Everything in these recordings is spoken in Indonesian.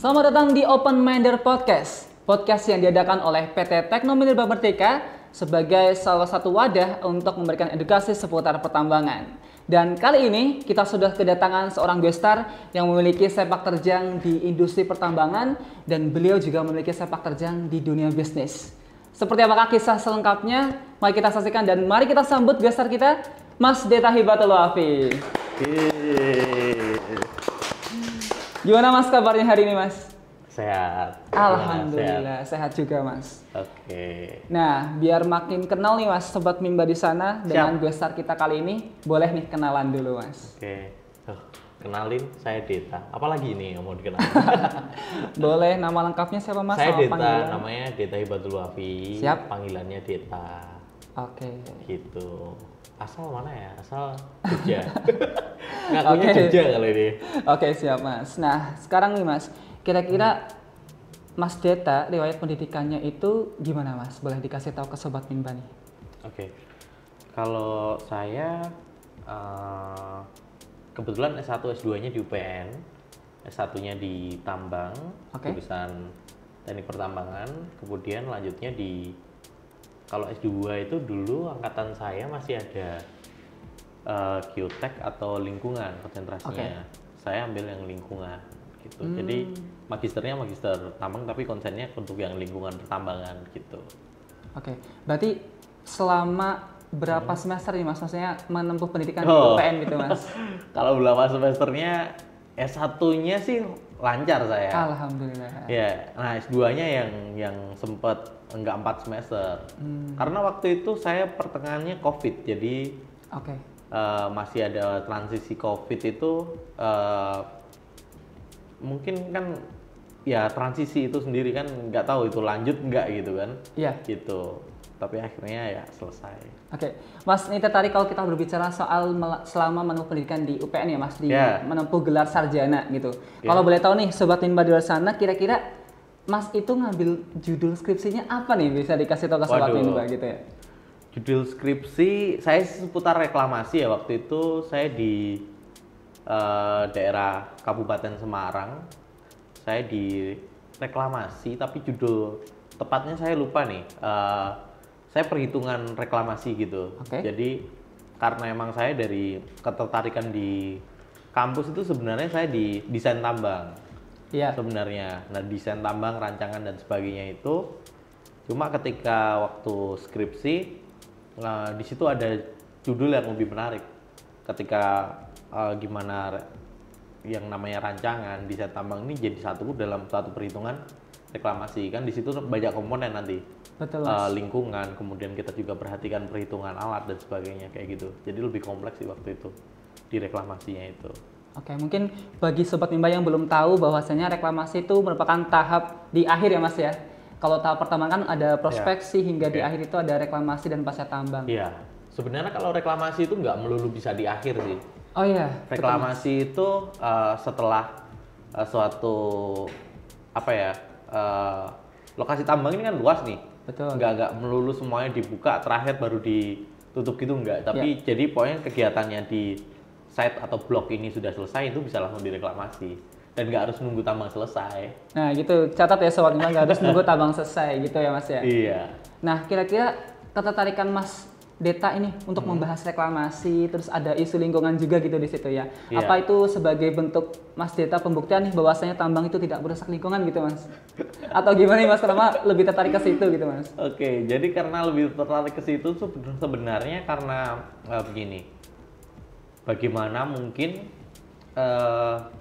Selamat datang di Open Minder Podcast. Podcast yang diadakan oleh PT Teknominder Bank Merdeka sebagai salah satu wadah untuk memberikan edukasi seputar pertambangan. Dan kali ini kita sudah kedatangan seorang gestar yang memiliki sepak terjang di industri pertambangan dan beliau juga memiliki sepak terjang di dunia bisnis. Seperti apakah kisah selengkapnya? Mari kita saksikan dan mari kita sambut gestar kita, Mas Deta Hibatul Wafi. Gimana Mas kabarnya hari ini Mas? Sehat. Alhamdulillah, sehat juga Mas. Oke. Nah, biar makin kenal nih Mas, Sobat Mimba di sana dengan gestar kita kali ini, boleh nih kenalan dulu Mas. Oke. Kenalin, saya Deta. Apalagi nih yang mau dikenalin? Boleh, nama lengkapnya siapa Mas? Saya Sama Deta, panggilan? namanya Deta Hibatul Wafi. Siap. Panggilannya Deta. Oke. Gitu. Asal mana ya? Asal Jogja. Ngakunya Oke. Jogja kali ini. Oke, siap Mas. Nah, sekarang nih Mas, kira-kira Mas Deta, riwayat pendidikannya itu gimana Mas? Boleh dikasih tahu ke Sobat Mimba nih. Oke. Kalau saya kebetulan S1 S2-nya di UPN, S1-nya di Tambang, Oke. jurusan Teknik Pertambangan, kemudian lanjutnya di kalau S2 itu dulu angkatan saya masih ada Geotek atau lingkungan konsentrasinya. Saya ambil yang lingkungan gitu. Jadi magisternya magister tambang tapi konsennya untuk yang lingkungan pertambangan gitu. Oke, berarti selama berapa semester nih Mas? Maksudnya menempuh pendidikan di UPN gitu Mas? Kalau berapa semesternya S1-nya sih lancar saya. Alhamdulillah. Ya, nah S2-nya yang sempat enggak 4 semester. Karena waktu itu saya pertengahannya COVID, jadi Oke. masih ada transisi COVID itu mungkin kan ya transisi itu sendiri kan nggak tahu itu lanjut nggak gitu kan. Iya. Gitu. Tapi akhirnya ya selesai. Oke, Mas, ini tertarik kalau kita berbicara soal selama menempuh pendidikan di UPN ya Mas, di menempuh gelar sarjana gitu. Kalau boleh tahu nih, Sobat Mimba di luar sana, kira-kira Mas itu ngambil judul skripsinya apa nih? Bisa dikasih tahu ke Sobat Mimba gitu ya? Judul skripsi saya seputar reklamasi ya. Waktu itu saya di daerah Kabupaten Semarang. Saya di reklamasi, tapi judul tepatnya saya lupa nih. Saya perhitungan reklamasi gitu. Oke. Jadi karena emang saya dari ketertarikan di kampus itu sebenarnya saya di desain tambang. Iya. Sebenarnya. Nah, desain tambang, rancangan dan sebagainya itu cuma ketika waktu skripsi di situ ada judul yang lebih menarik. Ketika gimana yang namanya rancangan desain tambang ini jadi satu dalam satu perhitungan reklamasi, kan di situ banyak komponen nanti. Betul Mas. Lingkungan, kemudian kita juga perhatikan perhitungan alat dan sebagainya kayak gitu. Jadi lebih kompleks sih waktu itu di reklamasinya itu. Oke, mungkin bagi Sobat Mimba yang belum tahu bahwasanya reklamasi itu merupakan tahap di akhir ya Mas ya. Kalau tahap pertama kan ada prospeksi hingga di akhir itu ada reklamasi dan pasca tambang. Iya, sebenarnya kalau reklamasi itu nggak melulu bisa di akhir sih. Oh iya. Reklamasi itu setelah suatu apa ya lokasi tambang ini kan luas nih. Betul. Nggak melulu semuanya dibuka terakhir baru ditutup gitu nggak. Tapi jadi pokoknya kegiatannya di site atau blok ini sudah selesai itu bisa langsung direklamasi dan nggak harus nunggu tambang selesai. Nah gitu, catat ya Sobat Mimba, nggak harus nunggu tambang selesai gitu ya Mas ya. Iya. Nah kira-kira ketertarikan Mas Deta ini untuk membahas reklamasi, terus ada isu lingkungan juga gitu di situ ya. Iya. Apa itu sebagai bentuk Mas Deta pembuktian nih bahwasanya tambang itu tidak merusak lingkungan gitu Mas? Atau gimana nih Mas, kenapa lebih tertarik ke situ gitu Mas? Oke, jadi karena lebih tertarik ke situ sebenarnya karena begini. Bagaimana mungkin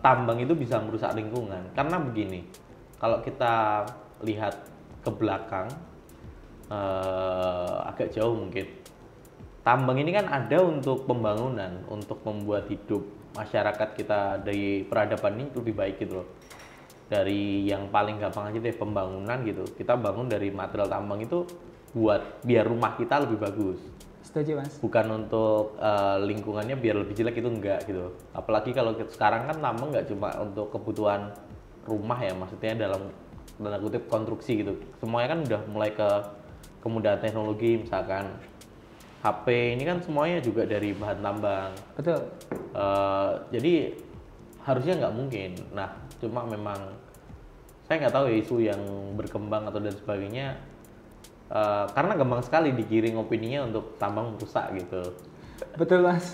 tambang itu bisa merusak lingkungan? Karena begini, kalau kita lihat ke belakang agak jauh mungkin. Tambang ini kan ada untuk pembangunan, untuk membuat hidup masyarakat kita dari peradaban ini lebih baik gitu loh. Dari yang paling gampang aja deh, pembangunan gitu. Kita bangun dari material tambang itu buat biar rumah kita lebih bagus. Setuju Mas. Bukan untuk lingkungannya biar lebih jelek, itu enggak gitu. Apalagi kalau sekarang kan tambang nggak cuma untuk kebutuhan rumah ya, maksudnya dalam tanda kutip konstruksi gitu. Semuanya kan udah mulai ke kemudahan teknologi, misalkan HP ini kan semuanya juga dari bahan tambang. Betul. Jadi harusnya nggak mungkin. Nah, cuma memang saya nggak tahu ya isu yang berkembang atau dan sebagainya. Karena gampang sekali digiring opininya untuk tambang rusak gitu. Betul Mas.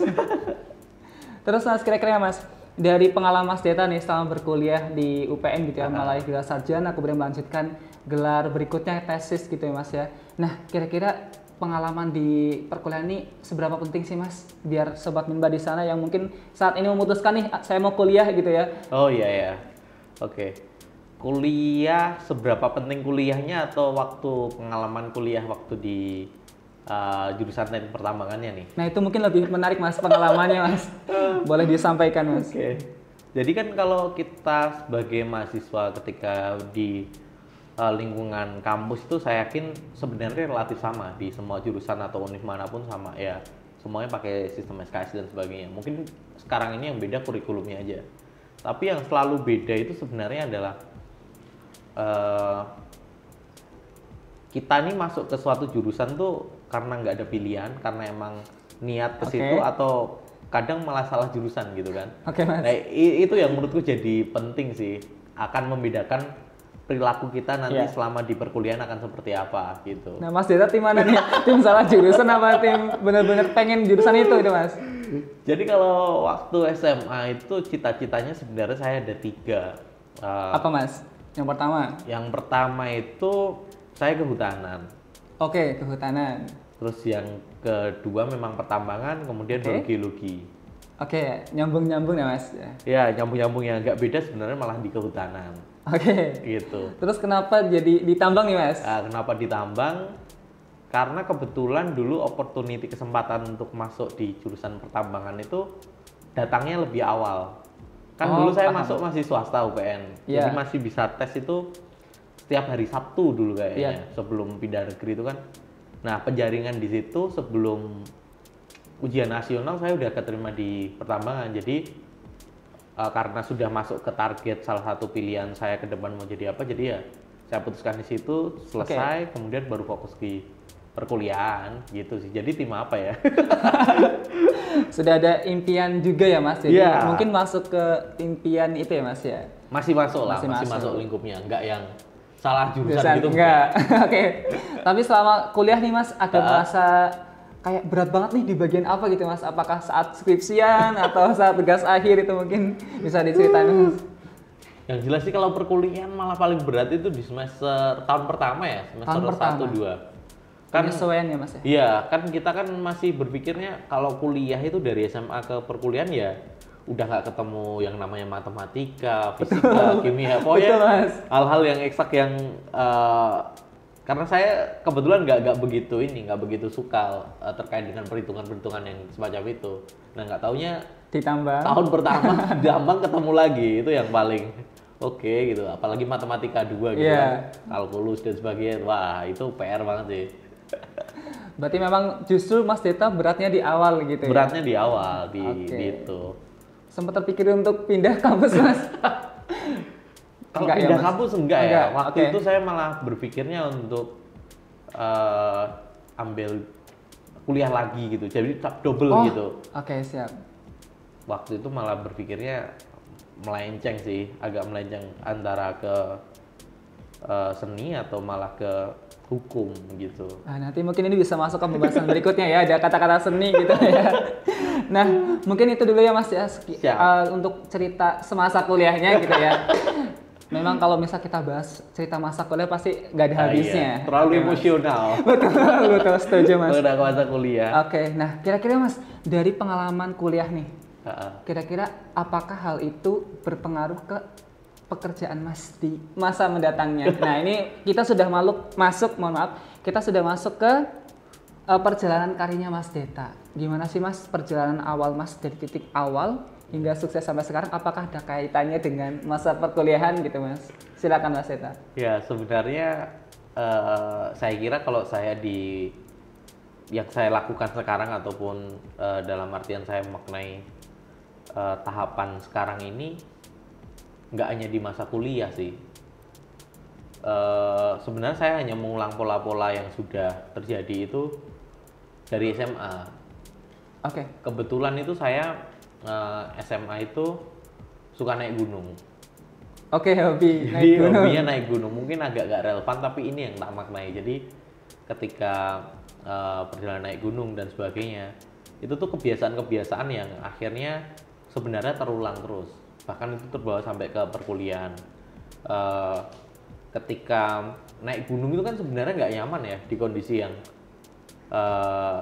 Terus Mas kira-kira Mas, dari pengalaman Mas Deta nih selama berkuliah di UPN gitu ya, mulai gelar sarjana kemudian melanjutkan gelar berikutnya tesis gitu ya Mas ya. Nah kira-kira pengalaman di perkuliahan ini seberapa penting sih Mas, biar sobat Minba di sana yang mungkin saat ini memutuskan nih saya mau kuliah gitu ya. Oh iya ya, oke. Kuliah, seberapa penting kuliahnya atau waktu pengalaman kuliah waktu di jurusan teknik pertambangannya nih? Nah itu mungkin lebih menarik Mas pengalamannya Mas. Boleh disampaikan Mas. Oke. Jadi kan kalau kita sebagai mahasiswa ketika di lingkungan kampus itu saya yakin sebenarnya relatif sama di semua jurusan atau univ manapun sama ya. Semuanya pakai sistem SKS dan sebagainya. Mungkin sekarang ini yang beda kurikulumnya aja. Tapi yang selalu beda itu sebenarnya adalah kita nih masuk ke suatu jurusan tuh karena nggak ada pilihan, karena emang niat ke situ atau kadang malah salah jurusan gitu kan. Oke, Mas. Nah, itu yang menurutku jadi penting sih, akan membedakan perilaku kita nanti selama di perkuliahan akan seperti apa gitu. Nah Mas Deta tim mana nih? Tim salah jurusan apa tim benar-benar pengen jurusan itu Mas? Jadi kalau waktu SMA itu cita-citanya sebenarnya saya ada 3. Apa Mas? Yang pertama? Yang pertama itu saya kehutanan. Oke, kehutanan. Terus yang kedua memang pertambangan, kemudian baru geologi. Oke, nyambung-nyambung ya Mas? Ya, nyambung-nyambung yang nggak beda sebenarnya malah di kehutanan. Oke. Gitu. Terus kenapa jadi ditambang nih Mas? Kenapa ditambang? Karena kebetulan dulu opportunity kesempatan untuk masuk di jurusan pertambangan itu datangnya lebih awal. Kan dulu saya masuk masih swasta UPN, jadi masih bisa tes itu setiap hari Sabtu dulu kayaknya, sebelum pindah negeri itu kan. Nah penjaringan di situ sebelum ujian nasional saya udah keterima di pertambangan, jadi karena sudah masuk ke target salah satu pilihan saya ke depan mau jadi apa, jadi ya saya putuskan di situ, selesai, kemudian baru fokus di perkuliahan gitu sih. Jadi tim apa ya? Sudah ada impian juga ya Mas, jadi mungkin masuk ke impian itu ya Mas ya? Masih masuk lah, masih masuk lingkupnya, enggak yang salah jurusan gitu. Enggak, oke. Tapi selama kuliah nih Mas, ada merasa kayak berat banget nih di bagian apa gitu Mas? Apakah saat skripsian atau saat tugas akhir itu mungkin bisa diceritain Mas? Yang jelas sih kalau perkuliahan malah paling berat itu di semester tahun pertama ya, semester 1-2. Kan penyesuaian ya Mas ya? Iya, kan kita kan masih berpikirnya kalau kuliah itu dari SMA ke perkuliahan ya udah nggak ketemu yang namanya matematika, fisika, kimia, pokoknya hal-hal yang eksak yang karena saya kebetulan nggak begitu suka terkait dengan perhitungan-perhitungan yang semacam itu. Nah nggak taunya ditambah tahun pertama ditambang ketemu lagi, itu yang paling oke gitu. Apalagi matematika 2 gitu kan, kalkulus dan sebagainya, wah itu PR banget sih. Berarti memang justru Mas Deta beratnya di awal gitu ya? Beratnya di awal, di itu. Sempat terpikir untuk pindah kampus Mas? Kalau pindah kampus enggak ya. Waktu itu saya malah berpikirnya untuk ambil kuliah lagi gitu, jadi double gitu. Oke, siap. Waktu itu malah berpikirnya melenceng sih, agak melenceng antara ke seni atau malah ke hukum gitu. Nanti mungkin ini bisa masuk ke pembahasan berikutnya ya, ada kata-kata seni gitu ya. Nah, mungkin itu dulu ya Mas ya, untuk cerita semasa kuliahnya gitu ya. Memang kalau misal kita bahas cerita masa kuliah pasti nggak ada habisnya. Iya. Terlalu emosional. betul, setuju Mas. Udah masa kuliah. Oke, nah kira-kira Mas dari pengalaman kuliah nih, kira-kira apakah hal itu berpengaruh ke pekerjaan Mas di masa mendatangnya? Nah ini kita sudah kita sudah masuk ke perjalanan karirnya Mas Deta. Gimana sih Mas perjalanan awal Mas dari titik awal hingga sukses sampai sekarang? Apakah ada kaitannya dengan masa perkuliahan gitu Mas? Silakan Mas Deta. Ya sebenarnya saya kira kalau saya yang saya lakukan sekarang ataupun dalam artian saya memaknai tahapan sekarang ini nggak hanya di masa kuliah sih. Sebenarnya saya hanya mengulang pola-pola yang sudah terjadi itu dari SMA. Kebetulan itu saya SMA itu suka naik gunung. Oke, hobi Jadi naik gunung. hobinya naik gunung, mungkin agak gak relevan tapi ini yang tak maknai. Jadi ketika perjalanan naik gunung dan sebagainya, itu tuh kebiasaan-kebiasaan yang akhirnya sebenarnya terulang terus. Bahkan itu terbawa sampai ke perkuliahan. Eh, Ketika naik gunung itu kan sebenarnya nggak nyaman ya di kondisi yang eh,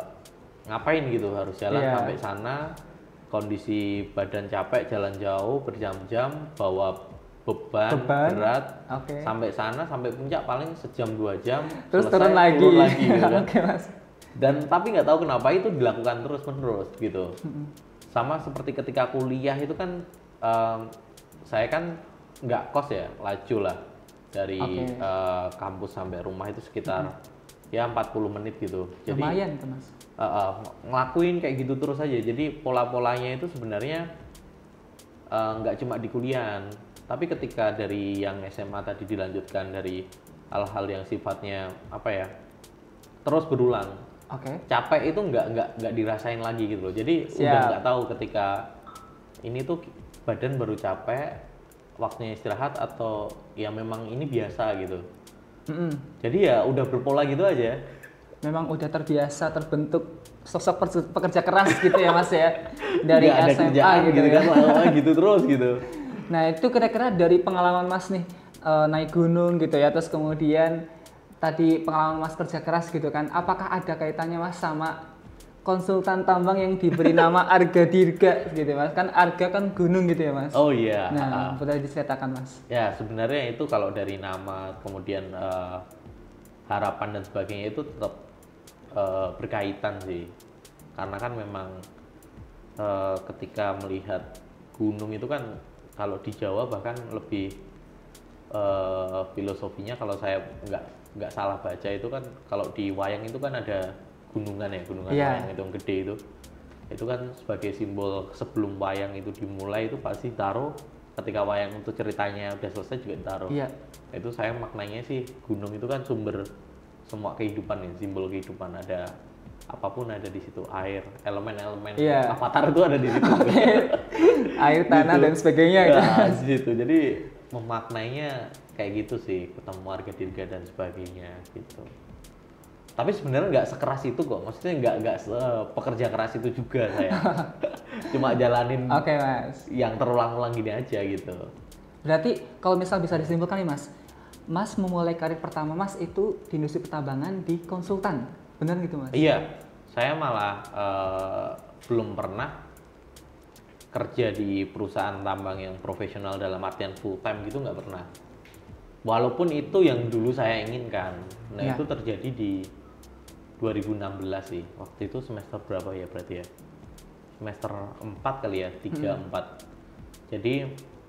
ngapain gitu, harus jalan Iya. sampai sana, kondisi badan capek, jalan jauh berjam-jam, bawa beban, Beban. berat, Oke. sampai sana, sampai puncak paling sejam 2 jam, Terus selesai, turun lagi. gitu kan. Oke, Mas. Dan tapi nggak tahu kenapa itu dilakukan terus menerus gitu. Sama seperti ketika kuliah itu kan saya kan nggak kos ya, laju lah dari Oke. kampus sampai rumah itu sekitar ya 40 menit gitu. Jadi Lumayan tuh, Mas. ngelakuin kayak gitu terus aja. Jadi pola-polanya itu sebenarnya nggak cuma di kuliahan, tapi ketika dari yang SMA tadi dilanjutkan dari hal-hal yang sifatnya apa ya, terus berulang. Oke. Capek itu nggak dirasain lagi gitu loh. Jadi Siap. udah nggak tahu ketika ini tuh badan baru capek, waktunya istirahat atau ya memang ini biasa gitu. Mm-mm. Jadi ya udah berpola gitu aja. Memang udah terbiasa terbentuk sosok pekerja keras gitu ya, Mas ya. Dari Nggak ada SMA kerjaan gitu gitu ya. kan, lama-lama gitu terus gitu. Nah, itu kira-kira dari pengalaman Mas nih naik gunung gitu ya, terus kemudian tadi pengalaman Mas kerja keras gitu kan, apakah ada kaitannya Mas sama konsultan tambang yang diberi nama Arga Dirga gitu Mas? Kan Arga kan gunung gitu ya Mas? Oh iya. Nah, boleh diceritakan Mas? Ya sebenarnya itu kalau dari nama kemudian harapan dan sebagainya itu tetap berkaitan sih, karena kan memang ketika melihat gunung itu kan kalau di Jawa bahkan lebih filosofinya, kalau saya nggak salah baca itu kan kalau di wayang itu kan ada gunungan ya, gunungan Iya. wayang itu yang gede itu kan sebagai simbol sebelum wayang itu dimulai itu pasti taruh, ketika wayang itu ceritanya udah selesai juga ditaruh. Iya. Itu saya maknanya sih gunung itu kan sumber semua kehidupan ya, simbol kehidupan, ada apapun ada di situ, air, elemen-elemen Iya. avatar itu ada di situ. Air, tanah Gitu. dan sebagainya gitu. Nah, di situ. Jadi memaknainya kayak gitu sih, ketemu Arga Dirga dan sebagainya gitu. Tapi sebenarnya nggak sekeras itu kok, maksudnya nggak pekerja keras itu juga saya. Cuma jalanin Oke Mas. yang terulang-ulang gini aja gitu. Berarti kalau misal bisa disimpulkan nih Mas, Mas memulai karir pertama Mas itu di industri pertambangan di konsultan, benar gitu Mas? Iya, saya malah belum pernah kerja di perusahaan tambang yang profesional dalam artian full time gitu, nggak pernah. Walaupun itu yang dulu saya inginkan. Nah Ya. itu terjadi di 2016 sih. Waktu itu semester berapa ya berarti ya? Semester 4 kali ya, 3, 4. Jadi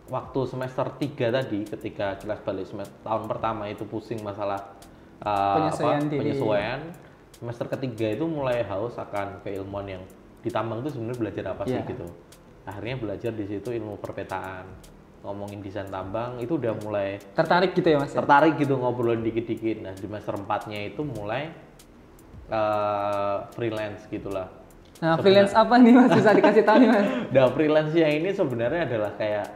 waktu semester 3 tadi ketika kelas balik semester tahun pertama itu pusing masalah Penyesuaian diri. penyesuaian. Semester ketiga itu mulai haus akan keilmuan yang di tambang itu sebenarnya belajar apa sih Iya. gitu. Akhirnya belajar di situ ilmu perpetaan. Ngomongin desain tambang itu udah mulai Tertarik gitu ya Mas? Ya? tertarik gitu, ngobrolin dikit-dikit. Nah, di semester 4-nya itu mulai freelance gitulah. Nah, freelance apa nih Mas? Bisa dikasih tahu nih Mas? Nah, freelance-nya ini sebenarnya adalah kayak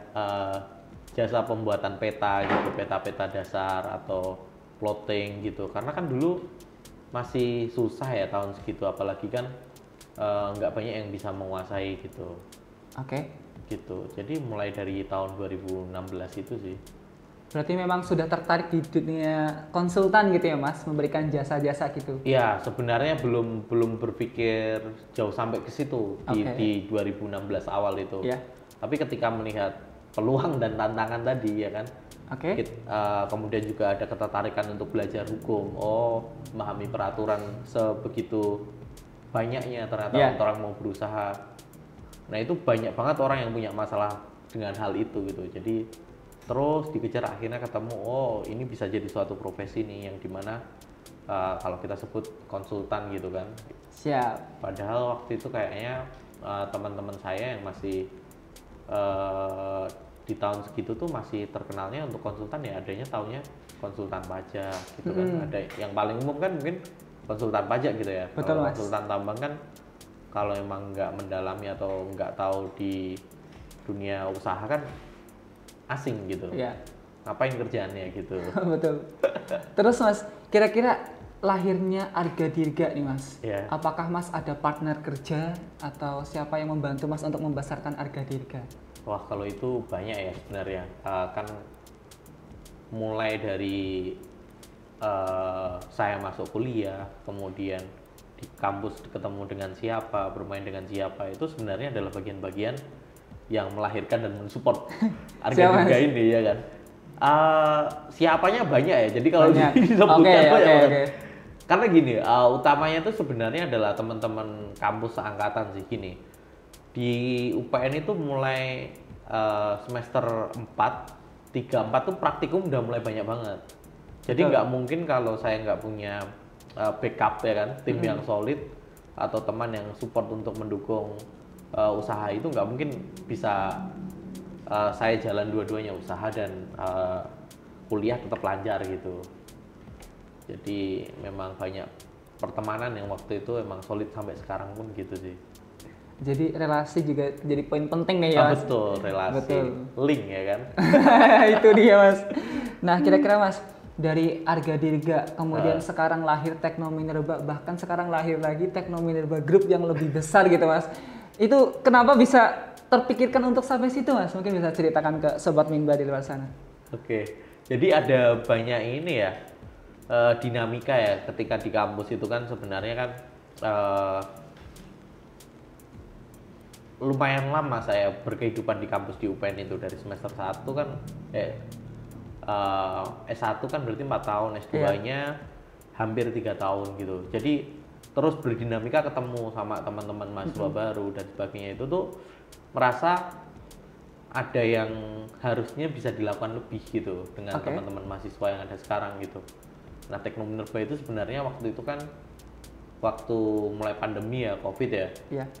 jasa pembuatan peta gitu, peta-peta dasar atau plotting gitu. Karena kan dulu masih susah ya tahun segitu, apalagi kan nggak banyak yang bisa menguasai gitu. Oke. Gitu. Jadi mulai dari tahun 2016 itu sih. Berarti memang sudah tertarik di dunia konsultan gitu ya Mas, memberikan jasa-jasa gitu. Iya, sebenarnya belum berpikir jauh sampai ke situ Oke. di 2016 awal itu. Iya. Tapi ketika melihat peluang dan tantangan tadi ya kan, Oke. kemudian juga ada ketertarikan untuk belajar hukum. Oh, memahami peraturan sebegitu banyaknya ternyata Iya. orang mau berusaha. Nah itu banyak banget orang yang punya masalah dengan hal itu gitu. Jadi terus dikejar, akhirnya ketemu, oh ini bisa jadi suatu profesi nih yang dimana kalau kita sebut konsultan gitu kan. Siap. Padahal waktu itu kayaknya teman-teman saya yang masih di tahun segitu tuh masih terkenalnya untuk konsultan ya adanya taunya konsultan pajak gitu kan. Ada yang paling umum kan mungkin konsultan pajak gitu ya. Betul, Kalau Mas. konsultan tambang kan kalau emang nggak mendalami atau nggak tahu di dunia usaha kan asing gitu. Iya. ngapain kerjaannya gitu. Betul. Terus Mas, kira-kira lahirnya Arga Dirga nih Mas, Ya. apakah Mas ada partner kerja atau siapa yang membantu Mas untuk membesarkan Arga Dirga? Wah, kalau itu banyak ya sebenarnya. Kan mulai dari saya masuk kuliah, kemudian di kampus ketemu dengan siapa, bermain dengan siapa, itu sebenarnya adalah bagian-bagian yang melahirkan dan mensupport Arga Siapa, Dirga Mas? ini ya kan. Siapanya banyak ya, jadi kalau Banyak. disebutkan Oke, banyak oke, banget. oke. Karena gini, utamanya itu sebenarnya adalah teman-teman kampus seangkatan sih gini. Di UPN itu mulai semester 4, 3, 4 tuh praktikum udah mulai banyak banget. Jadi Betul. nggak mungkin kalau saya nggak punya backup ya kan, tim yang solid atau teman yang support untuk mendukung usaha itu, nggak mungkin bisa saya jalan dua-duanya, usaha dan kuliah tetap lancar gitu. Jadi memang banyak pertemanan yang waktu itu emang solid sampai sekarang pun gitu sih. Jadi relasi juga jadi poin penting nih ya Mas. Betul, relasi, Betul. link ya kan. Itu dia Mas. Nah kira-kira Mas, dari Arga Dirga kemudian sekarang lahir Tekno Minerba, bahkan sekarang lahir lagi Tekno Minerba Group yang lebih besar gitu Mas. Itu kenapa bisa terpikirkan untuk sampai situ Mas? Mungkin bisa ceritakan ke Sobat Minba di luar sana. Oke, jadi ada banyak ini ya, dinamika ya ketika di kampus itu kan sebenarnya kan lumayan lama saya berkehidupan di kampus di UPN itu, dari semester 1 kan S1 kan berarti 4 tahun, S2-nya hampir 3 tahun gitu. Jadi terus berdinamika, ketemu sama teman-teman mahasiswa baru dan sebagainya, itu tuh merasa ada yang harusnya bisa dilakukan lebih gitu dengan teman-teman mahasiswa yang ada sekarang gitu. Nah, Tekno Minerba itu sebenarnya waktu itu kan waktu mulai pandemi ya, COVID ya,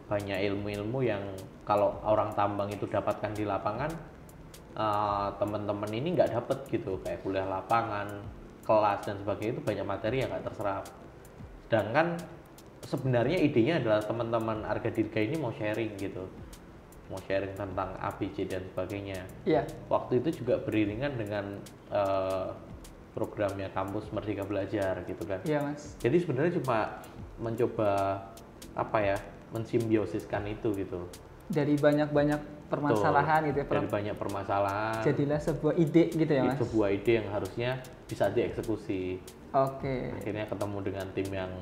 banyak ilmu-ilmu yang kalau orang tambang itu dapatkan di lapangan, teman-teman ini nggak dapet gitu, kayak kuliah lapangan, kelas dan sebagainya, itu banyak materi yang nggak terserap. Sedangkan sebenarnya idenya adalah teman-teman Arga Dirga ini mau sharing gitu, mau sharing tentang ABC dan sebagainya. Waktu itu juga beriringan dengan programnya kampus Merdeka Belajar gitu kan. Mas. Jadi sebenarnya cuma mencoba mensimbiosiskan itu gitu. Dari banyak permasalahan gitu ya. Dari banyak permasalahan. Jadilah sebuah ide gitu ya Mas. Sebuah ide yang harusnya bisa dieksekusi. Akhirnya ketemu dengan tim yang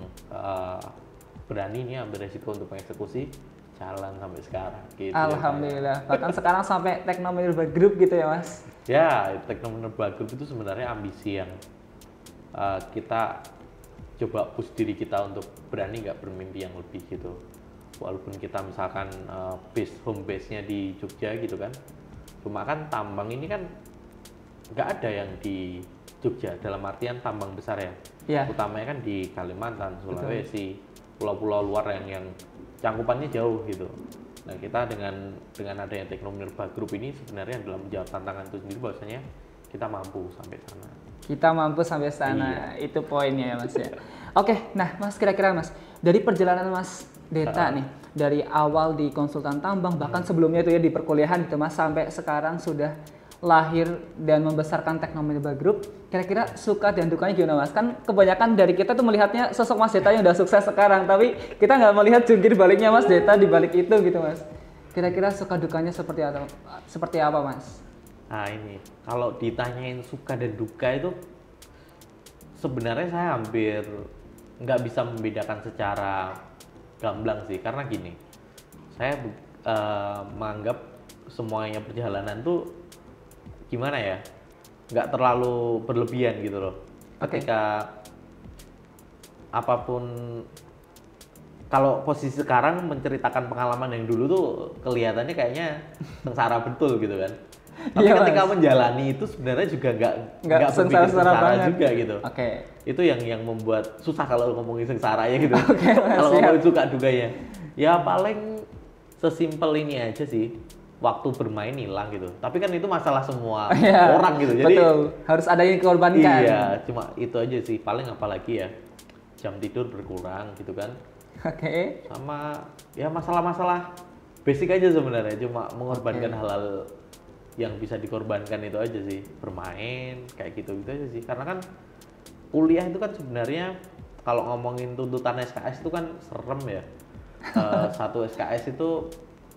berani nih ambil resiko untuk mengeksekusi, jalan sampai sekarang gitu. Alhamdulillah. Bahkan sekarang sampai Tekno Minerba Group gitu ya Mas. Ya, Tekno Minerba Group itu sebenarnya ambisi yang kita coba push diri kita untuk berani nggak bermimpi yang lebih gitu. Walaupun kita misalkan home base-nya di Jogja gitu kan, cuma kan tambang ini kan nggak ada yang di Jogja, dalam artian tambang besar ya. Utamanya kan di Kalimantan, Sulawesi, pulau-pulau luar yang cangkupannya jauh gitu. Nah, kita dengan adanya Tekno Minerba Group ini sebenarnya dalam menjawab tantangan itu sendiri, bahwasanya kita mampu sampai sana. Kita mampu sampai sana, itu poinnya ya Mas ya. Oke, nah Mas, kira-kira Mas, dari perjalanan Mas Deta nih, dari awal di konsultan tambang, bahkan sebelumnya itu ya di perkuliahan gitu Mas, sampai sekarang sudah lahir dan membesarkan Tekno Minerba Group, kira-kira suka dan dukanya gimana Mas? Kan kebanyakan dari kita tuh melihatnya sosok Mas Deta yang udah sukses sekarang, tapi kita nggak melihat jungkir baliknya Mas Deta di balik itu gitu Mas. Kira-kira suka dukanya seperti apa Mas? Nah ini, kalau ditanyain suka dan duka itu sebenarnya saya hampir nggak bisa membedakan secara gamblang sih, karena gini, saya menganggap semuanya perjalanan tuh gimana ya, nggak terlalu berlebihan gitu loh. Ketika apapun, kalau posisi sekarang menceritakan pengalaman yang dulu tuh kelihatannya kayaknya sengsara betul gitu kan. Tapi ketika menjalani itu sebenarnya juga nggak sengsara juga gitu. Itu yang membuat susah kalau ngomongin sengsara ya gitu. Kalau ngomongin suka duganya, ya paling sesimpel ini aja sih, waktu bermain hilang gitu. Tapi kan itu masalah semua orang gitu. Jadi harus ada yang dikorbankan. Iya, cuma itu aja sih. Paling apalagi ya, jam tidur berkurang gitu kan. Sama ya masalah-masalah basic aja sebenarnya, cuma mengorbankan hal-hal yang bisa dikorbankan itu aja sih, bermain kayak gitu aja sih. Karena kan kuliah itu kan sebenarnya kalau ngomongin tuntutan SKS itu kan serem ya. Satu SKS itu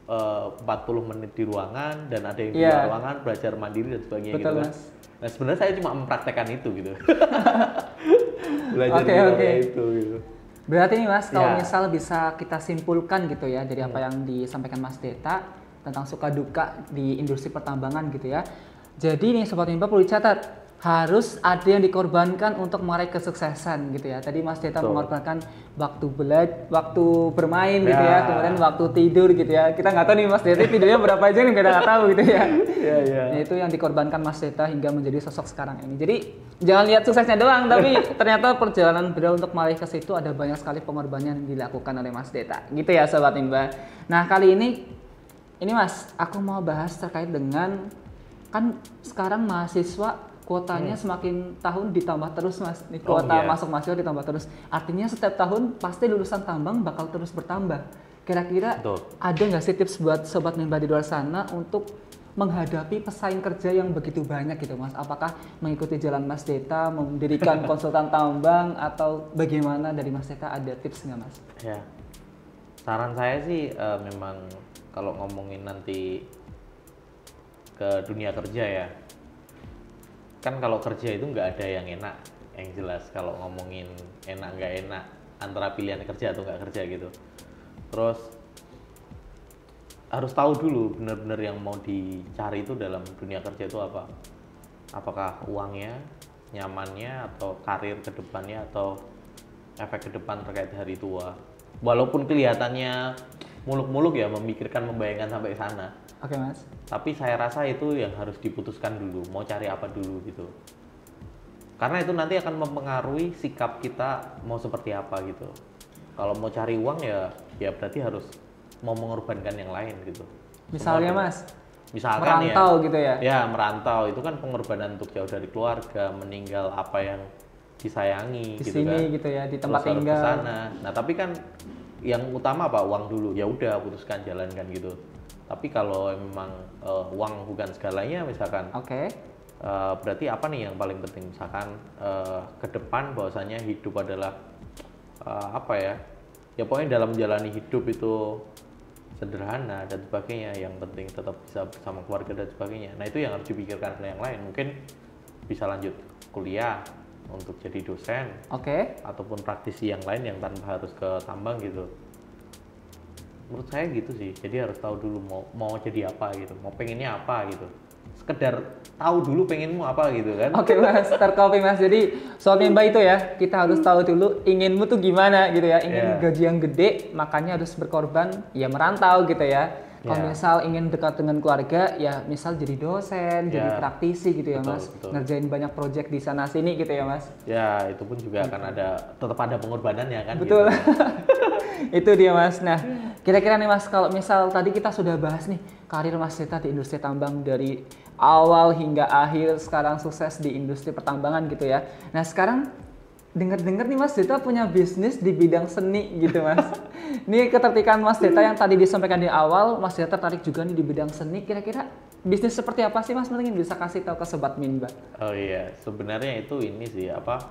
40 menit di ruangan dan ada yang di luar ruangan belajar mandiri dan sebagainya. Betul, gitu kan. Mas. Nah sebenarnya saya cuma mempraktekkan itu gitu. Belajar itu gitu. Berarti nih Mas, kalau misal bisa kita simpulkan gitu ya dari apa yang disampaikan Mas Deta tentang suka duka di industri pertambangan gitu ya. Jadi nih Sobat Mimba perlu dicatat, harus ada yang dikorbankan untuk meraih kesuksesan gitu ya. Tadi Mas Deta mengorbankan waktu bermain gitu ya, kemudian waktu tidur gitu ya. Kita nggak tahu nih Mas Deta tidurnya berapa jam, kita nggak tahu gitu ya. Nah, itu yang dikorbankan Mas Deta hingga menjadi sosok sekarang ini. Jadi jangan lihat suksesnya doang, tapi ternyata perjalanan beliau untuk meraih ke situ ada banyak sekali pengorbanan yang dilakukan oleh Mas Deta. Gitu ya Sobat Mimba. Nah kali ini Mas, aku mau bahas terkait dengan kan sekarang mahasiswa kuotanya semakin tahun ditambah terus Mas. Kuota masuk mahasiswa ditambah terus. Artinya setiap tahun pasti lulusan tambang bakal terus bertambah. Kira-kira ada nggak sih tips buat Sobat Mimba di luar sana untuk menghadapi pesaing kerja yang begitu banyak gitu Mas? Apakah mengikuti jalan Mas Deta, mendirikan konsultan tambang atau bagaimana dari Mas Deta, ada tips nggak Mas? Ya, saran saya sih memang kalau ngomongin nanti ke dunia kerja ya, kan kalau kerja itu nggak ada yang enak, yang jelas kalau ngomongin enak nggak enak antara pilihan kerja atau nggak kerja gitu. Terus harus tahu dulu benar-benar yang mau dicari itu dalam dunia kerja itu apa. Apakah uangnya, nyamannya, atau karir ke depannya, atau efek ke depan terkait hari tua. Walaupun kelihatannya muluk-muluk ya, memikirkan, membayangkan sampai sana. Oke Mas. Tapi saya rasa itu yang harus diputuskan dulu, mau cari apa dulu gitu. Karena itu nanti akan mempengaruhi sikap kita mau seperti apa gitu. Kalau mau cari uang ya berarti harus mau mengorbankan yang lain gitu. Misalnya Mas, misalkan merantau gitu ya? Ya merantau itu kan pengorbanan untuk jauh dari keluarga, meninggal apa yang disayangi Di gitu sini kan. gitu ya, di tempat Terus tinggal. harus kesana. Nah tapi kan yang utama apa, uang dulu. Ya udah putuskan jalankan gitu. Tapi kalau memang uang bukan segalanya misalkan, berarti apa nih yang paling penting? Misalkan ke depan bahwasanya hidup adalah apa ya? Ya pokoknya dalam menjalani hidup itu sederhana dan sebagainya. Yang penting tetap bisa bersama keluarga dan sebagainya. Nah itu yang harus dipikirkan oleh yang lain. Mungkin bisa lanjut kuliah untuk jadi dosen, ataupun praktisi yang lain yang tanpa harus ke tambang gitu. Menurut saya gitu sih, jadi harus tahu dulu mau jadi apa gitu, mau pengennya apa gitu. Sekedar tahu dulu pengenmu apa gitu kan. Oke Mas, terkopi Mas. Jadi Sobat Mimba itu ya, kita harus tahu dulu inginmu tuh gimana gitu ya. Ingin gaji yang gede, makanya harus berkorban, ya merantau gitu ya. Kalau misal ingin dekat dengan keluarga, ya misal jadi dosen, jadi praktisi gitu ya Mas. Ngerjain banyak proyek di sana sini gitu ya Mas. Ya itu pun juga akan tetap ada pengorbanannya kan. Betul. Gitu. Itu dia Mas. Nah, kira-kira nih Mas, kalau misal tadi kita sudah bahas nih karir Mas Deta di industri tambang dari awal hingga akhir, sekarang sukses di industri pertambangan gitu ya. Nah sekarang dengar-dengar nih Mas Deta punya bisnis di bidang seni gitu Mas. Ini ketertarikan Mas Deta yang tadi disampaikan di awal, Mas Deta tertarik juga nih di bidang seni. Kira-kira bisnis seperti apa sih Mas? Mungkin bisa kasih tahu ke Sobat Mimba. Oh iya, sebenarnya itu ini sih apa?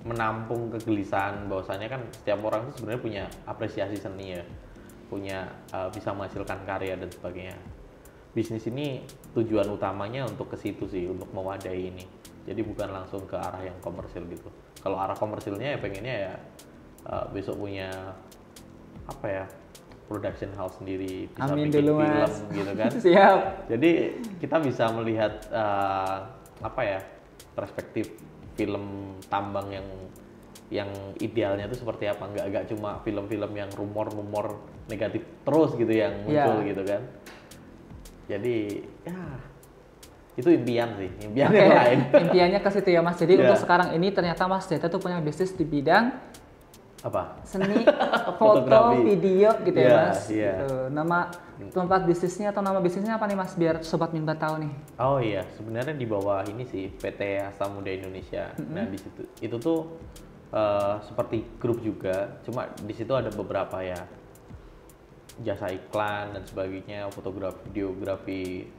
Menampung kegelisahan bahwasanya kan setiap orang itu sebenarnya punya apresiasi seni ya, punya bisa menghasilkan karya dan sebagainya. Bisnis ini tujuan utamanya untuk ke situ sih, untuk mewadahi ini. Jadi bukan langsung ke arah yang komersil gitu. Kalau arah komersilnya ya pengennya ya besok punya apa ya, production house sendiri, bisa Amin bikin dulu, film Mas. gitu kan. Siap. Jadi kita bisa melihat apa ya, perspektif film tambang yang idealnya itu seperti apa, nggak cuma film-film yang rumor-rumor negatif terus gitu yang muncul gitu kan. Jadi ya itu impian sih, impian yang lain. Impiannya ke situ ya Mas. Jadi untuk sekarang ini ternyata Mas Deta tuh punya bisnis di bidang apa? Seni, foto, video gitu ya Mas. Gitu. Nama tempat bisnisnya atau nama bisnisnya apa nih Mas, biar Sobat Mimba tahu nih? Oh iya, sebenarnya di bawah ini sih PT Hasta Muda Indonesia. Nah di situ itu tuh seperti grup juga, cuma di situ ada beberapa ya jasa iklan dan sebagainya, fotografi, videografi,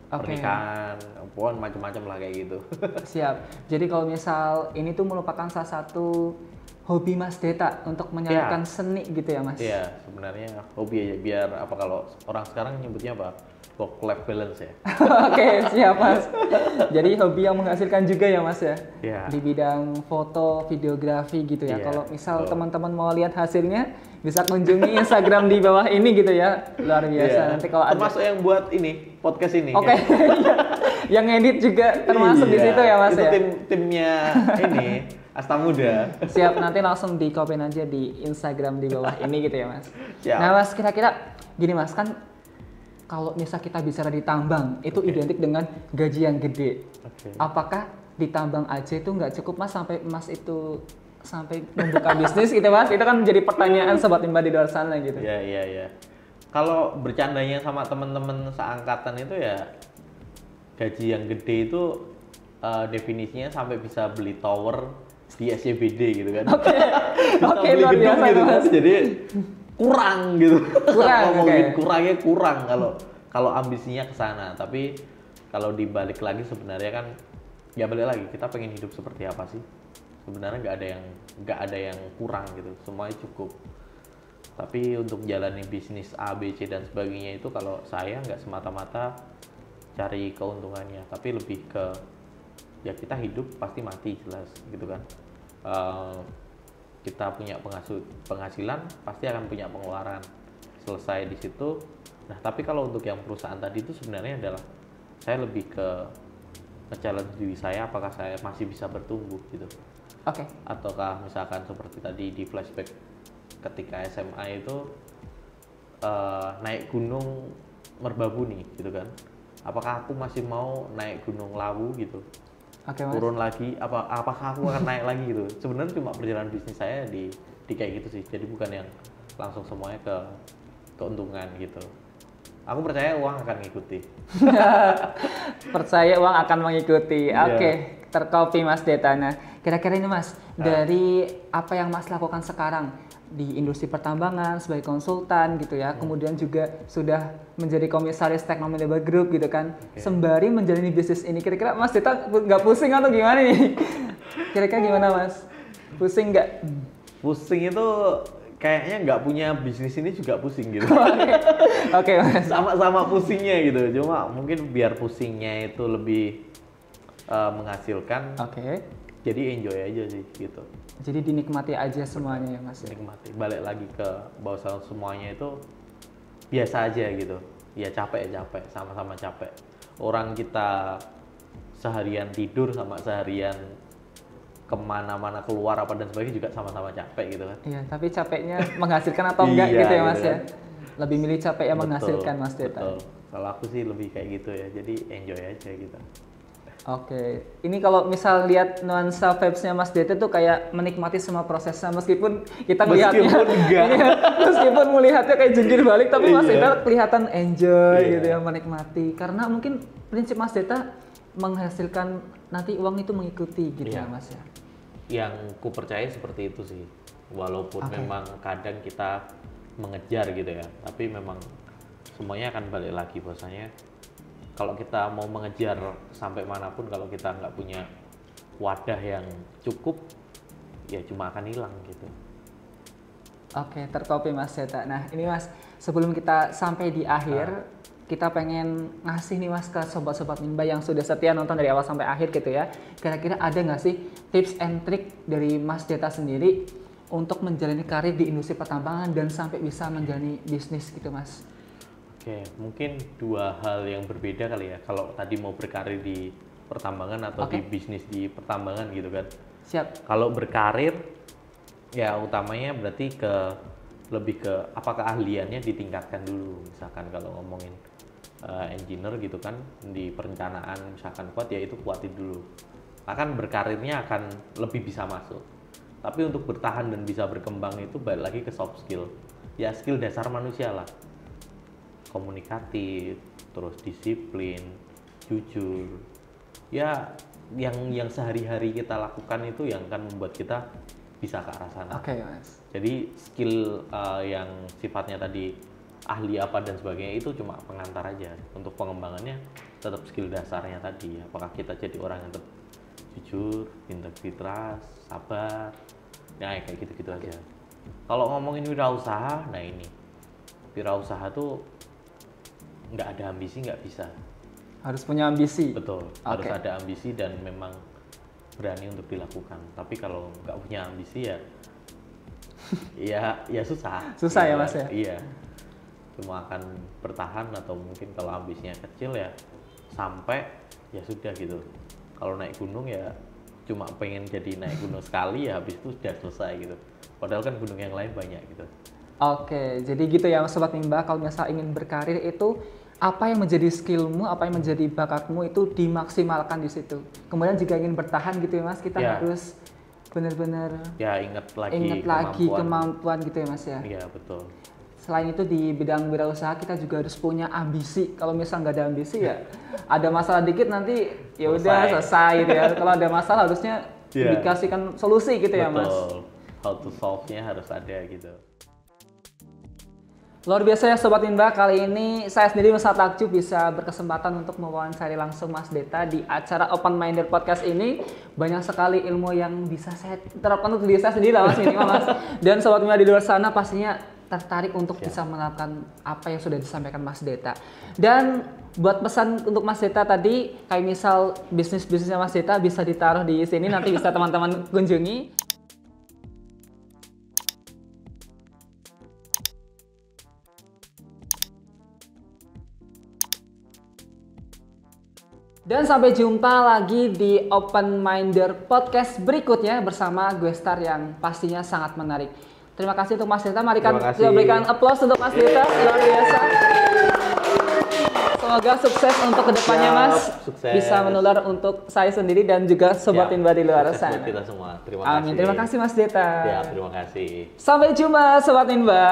Oke. pernikahan, pokoknya macam-macam lah kayak gitu. Siap. Jadi kalau misal ini tuh merupakan salah satu hobi Mas Deta untuk menyalurkan seni gitu ya Mas? Iya, sebenarnya hobi aja biar apa, kalau orang sekarang nyebutnya apa? Work life balance ya. Oke, siap Mas. Jadi hobi yang menghasilkan juga ya Mas ya? Iya. Di bidang foto, videografi gitu ya. Iya, Kalau misal betul. teman-teman mau lihat hasilnya, bisa kunjungi Instagram di bawah ini gitu ya. Luar biasa. Iya. Nanti kalau ada. Termasuk yang buat ini, podcast ini. Oke, iya. Yang edit juga termasuk di Iya, situ ya Mas itu ya? timnya ini, Asta Muda. Siap, nanti langsung di copy aja di Instagram di bawah ini gitu ya Mas. Siap. Nah Mas, kira-kira gini Mas, kan kalau misal kita bicara di tambang, itu identik dengan gaji yang gede. Oke. Apakah di tambang aja itu nggak cukup Mas sampai Mas itu sampai membuka bisnis gitu Mas? Itu kan menjadi pertanyaan sobat Imba di luar sana gitu. Iya, iya, iya. Kalau bercandanya sama teman-teman seangkatan itu ya, gaji yang gede itu definisinya sampai bisa beli tower di SCBD gitu kan. Bisa Oke, beli luar gedung biasa gitu kan. Mas. Jadi kurang gitu. Kurang, Ngomongin oke. kurangnya kurang kalau ambisinya ke sana. Tapi kalau dibalik lagi sebenarnya kan, ya balik lagi, kita pengen hidup seperti apa sih? Sebenarnya nggak ada yang kurang gitu. Semuanya cukup. Tapi untuk jalani bisnis A, B, C dan sebagainya itu, kalau saya nggak semata-mata cari keuntungannya, tapi lebih ke ya kita hidup pasti mati jelas gitu kan. Kita punya penghasilan, pasti akan punya pengeluaran. Selesai di situ. Nah, tapi kalau untuk yang perusahaan tadi itu sebenarnya adalah saya lebih ke nge-challenge diri saya, apakah saya masih bisa bertumbuh gitu. Oke. Ataukah misalkan seperti tadi di flashback ketika SMA itu naik gunung Merbabu nih gitu kan, apakah aku masih mau naik gunung Lawu gitu, Oke Mas. turun lagi, apakah aku akan naik lagi gitu. Sebenarnya cuma perjalanan bisnis saya di kayak gitu sih, jadi bukan yang langsung semuanya ke keuntungan gitu. Aku percaya uang akan ngikuti. Percaya uang akan mengikuti. Iya. Oke, tercopy Mas Deta. Nah, kira-kira ini Mas, dari apa yang Mas lakukan sekarang di industri pertambangan sebagai konsultan gitu ya, kemudian juga sudah menjadi komisaris Teknomi Labor Group gitu kan, sembari menjalani bisnis ini, kira-kira Mas Deta nggak pusing atau gimana nih? Kira-kira gimana Mas? Pusing nggak? Pusing itu kayaknya nggak punya bisnis ini juga pusing gitu. Oke Mas. Sama-sama pusingnya gitu, cuma mungkin biar pusingnya itu lebih menghasilkan, Oke. jadi enjoy aja sih gitu. Jadi dinikmati aja semuanya ya Mas. Nikmati, balik lagi ke bahwa semuanya itu biasa aja gitu. Ya capek, sama-sama capek. Orang kita seharian tidur sama seharian kemana-mana keluar apa dan sebagainya juga sama-sama capek gitu kan. Iya, tapi capeknya menghasilkan atau enggak gitu ya Mas gitu ya. kan. Lebih milih capek yang Betul, menghasilkan Mas Deta. betul. Kalau aku sih lebih kayak gitu ya, jadi enjoy aja gitu. Oke, ini kalau misal lihat nuansa vibes-nya Mas Deta tuh kayak menikmati semua prosesnya, meskipun kita melihatnya Meskipun enggak. meskipun melihatnya kayak jungkir balik, tapi Mas Iya. Deta kelihatan enjoy Iya. gitu ya, menikmati. Karena mungkin prinsip Mas Deta menghasilkan nanti uang itu mengikuti gitu ya Iya. Mas ya. Yang ku percaya seperti itu sih, walaupun Oke. memang kadang kita mengejar gitu ya, tapi memang semuanya akan balik lagi bahwasanya kalau kita mau mengejar sampai manapun, kalau kita nggak punya wadah yang cukup, ya cuma akan hilang gitu. Oke, tercopy Mas Deta. Nah, ini Mas, sebelum kita sampai di akhir, kita pengen ngasih nih Mas ke sobat-sobat Minba yang sudah setia nonton dari awal sampai akhir gitu ya. Kira-kira ada nggak sih tips and trick dari Mas Deta sendiri untuk menjalani karir di industri pertambangan dan sampai bisa menjalani bisnis gitu Mas? Oke, mungkin dua hal yang berbeda kali ya. Kalau tadi mau berkarir di pertambangan atau di bisnis di pertambangan gitu kan. Siap. Kalau berkarir, ya utamanya berarti lebih ke apakah keahliannya ditingkatkan dulu. Misalkan kalau ngomongin engineer gitu kan, di perencanaan misalkan kuat, ya itu kuatin dulu. Akan berkarirnya akan lebih bisa masuk. Tapi untuk bertahan dan bisa berkembang itu balik lagi ke soft skill. Ya skill dasar manusia lah. Komunikatif, terus disiplin, jujur. Ya yang sehari-hari kita lakukan itu yang akan membuat kita bisa ke arah sana. Oke Mas. Jadi skill yang sifatnya tadi ahli apa dan sebagainya itu cuma pengantar aja. Untuk pengembangannya tetap skill dasarnya tadi. Apakah kita jadi orang yang tetap jujur, integritas, sabar, ya kayak gitu-gitu aja. Kalau ngomongin wirausaha, nah ini wirausaha tuh nggak ada ambisi nggak bisa. Harus punya ambisi. Betul, harus ada ambisi dan memang berani untuk dilakukan. Tapi kalau nggak punya ambisi ya susah. Susah ya Mas ya? Iya, cuma akan bertahan atau mungkin kalau ambisinya kecil ya sampai ya sudah gitu. Kalau naik gunung ya cuma pengen jadi naik gunung sekali ya habis itu sudah selesai gitu. Padahal kan gunung yang lain banyak gitu. Oke, jadi gitu ya Sobat Nimba, kalau misalnya ingin berkarir itu apa yang menjadi skillmu, apa yang menjadi bakatmu itu dimaksimalkan di situ. Kemudian jika ingin bertahan gitu ya Mas, kita harus benar-benar ingat lagi kemampuan gitu ya Mas ya. Iya, betul. Selain itu di bidang wirausaha kita juga harus punya ambisi. Kalau misal nggak ada ambisi ya ada masalah dikit nanti ya udah selesai gitu ya. Kalau ada masalah harusnya dikasihkan solusi gitu ya Mas. How to solve-nya harus ada gitu. Luar biasa ya Sobat Nimba, kali ini saya sendiri sangat takjub bisa berkesempatan untuk mewawancari langsung Mas Deta di acara Open Minder Podcast ini. Banyak sekali ilmu yang bisa saya terapkan untuk diri saya sendiri lah Mas, minimal Mas. Dan Sobat Nimba di luar sana pastinya tertarik untuk bisa menerapkan apa yang sudah disampaikan Mas Deta. Dan buat pesan untuk Mas Deta tadi, kayak misal bisnisnya Mas Deta bisa ditaruh di sini, nanti bisa teman-teman kunjungi. Dan sampai jumpa lagi di Open Minder Podcast berikutnya bersama gue Star yang pastinya sangat menarik. Terima kasih untuk Mas Deta. Mari kita berikan aplaus untuk Mas Deta. Luar biasa. Semoga sukses untuk kedepannya Mas. Sukses. Bisa menular untuk saya sendiri dan juga Sobat Nimba di luar sana. Kita semua. Terima kasih. Amin. Terima kasih Mas Deta. Ya, terima kasih. Sampai jumpa Sobat Nimba.